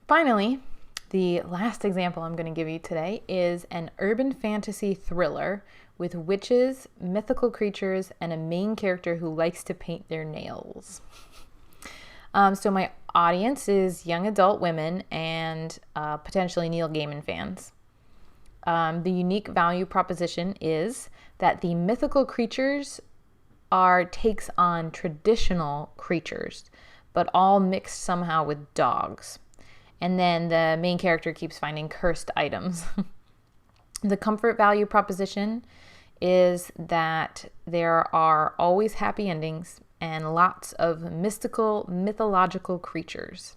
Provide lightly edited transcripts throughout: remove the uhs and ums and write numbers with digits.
Finally, the last example I'm going to give you today is an urban fantasy thriller with witches, mythical creatures, and a main character who likes to paint their nails. So my audience is young adult women and potentially Neil Gaiman fans. The unique value proposition is that the mythical creatures are takes on traditional creatures, but all mixed somehow with dogs. And then the main character keeps finding cursed items. The comfort value proposition is that there are always happy endings and lots of mythological creatures.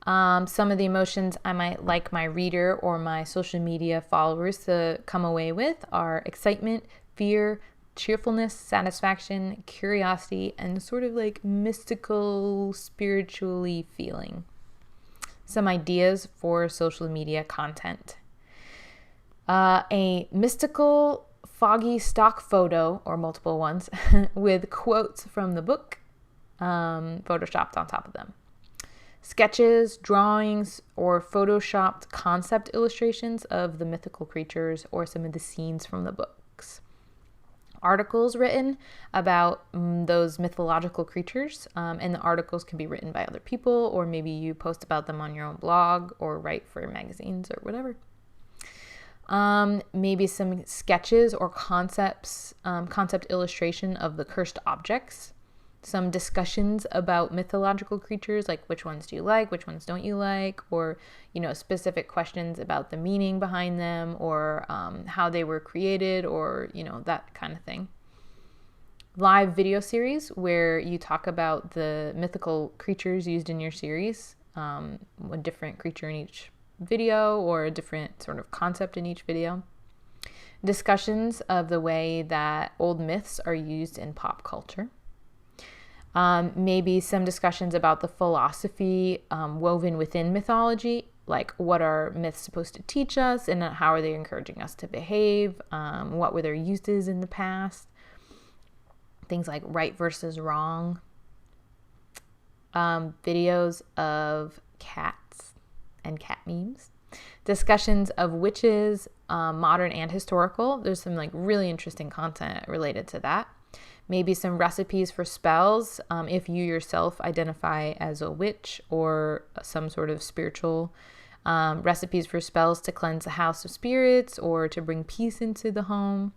Some of the emotions I might like my reader or my social media followers to come away with are excitement, fear, cheerfulness, satisfaction, curiosity, and sort of like mystical, spiritually feeling. Some ideas for social media content. A mystical, foggy stock photo, or multiple ones, with quotes from the book photoshopped on top of them. Sketches, drawings, or photoshopped concept illustrations of the mythical creatures or some of the scenes from the books. Articles written about those mythological creatures, and the articles can be written by other people, or maybe you post about them on your own blog or write for magazines or whatever. Maybe some sketches or concept illustration of the cursed objects. Some discussions about mythological creatures, like which ones do you like, which ones don't you like, or specific questions about the meaning behind them, or how they were created, or that kind of thing. Live video series where you talk about the mythical creatures used in your series, a different creature in each video or a different sort of concept in each video. Discussions of the way that old myths are used in pop culture. Maybe some discussions about the philosophy woven within mythology, like what are myths supposed to teach us and how are they encouraging us to behave, what were their uses in the past, things like right versus wrong, videos of cats and cat memes, discussions of witches, modern and historical. There's some really interesting content related to that. Maybe some recipes for spells if you yourself identify as a witch or some sort of spiritual recipes for spells to cleanse the house of spirits or to bring peace into the home.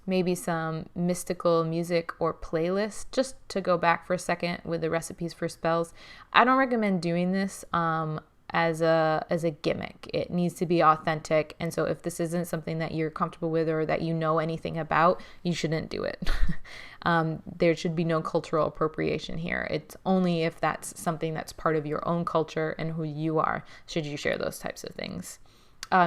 Maybe some mystical music or playlist. Just to go back for a second with the recipes for spells, I don't recommend doing this as a gimmick. It needs to be authentic, and so if this isn't something that you're comfortable with or that you know anything about, you shouldn't do it. There should be no cultural appropriation here. It's only if that's something that's part of your own culture and who you are should you share those types of things.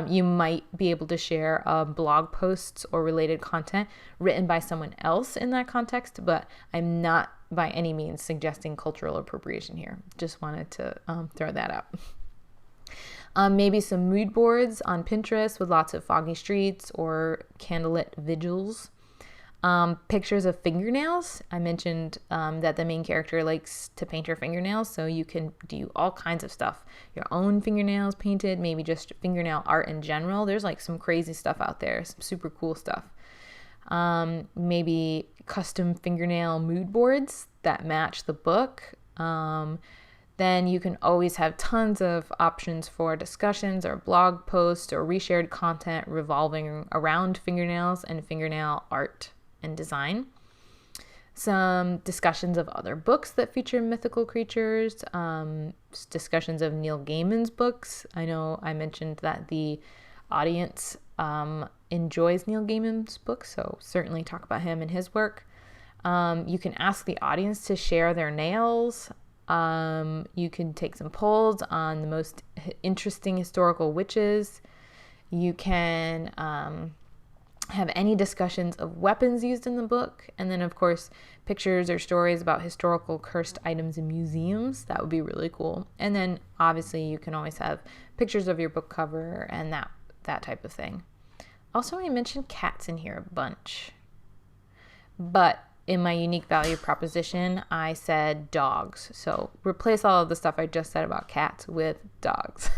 You might be able to share blog posts or related content written by someone else in that context, but I'm not by any means suggesting cultural appropriation here. Just wanted to throw that out. Maybe some mood boards on Pinterest with lots of foggy streets or candlelit vigils. Pictures of fingernails. I mentioned that the main character likes to paint her fingernails, so you can do all kinds of stuff. Your own fingernails painted, maybe just fingernail art in general. There's some crazy stuff out there, some super cool stuff. Maybe custom fingernail mood boards that match the book. Then you can always have tons of options for discussions or blog posts or reshared content revolving around fingernails and fingernail art and design. Some discussions of other books that feature mythical creatures, discussions of Neil Gaiman's books. I know I mentioned that the audience enjoys Neil Gaiman's books, so certainly talk about him and his work. You can ask the audience to share their nails. You can take some polls on the most interesting historical witches. You can have any discussions of weapons used in the book. And then, of course, pictures or stories about historical cursed items in museums. That would be really cool. And then, obviously, you can always have pictures of your book cover and that type of thing. Also, I mentioned cats in here a bunch. But in my unique value proposition, I said dogs. So replace all of the stuff I just said about cats with dogs.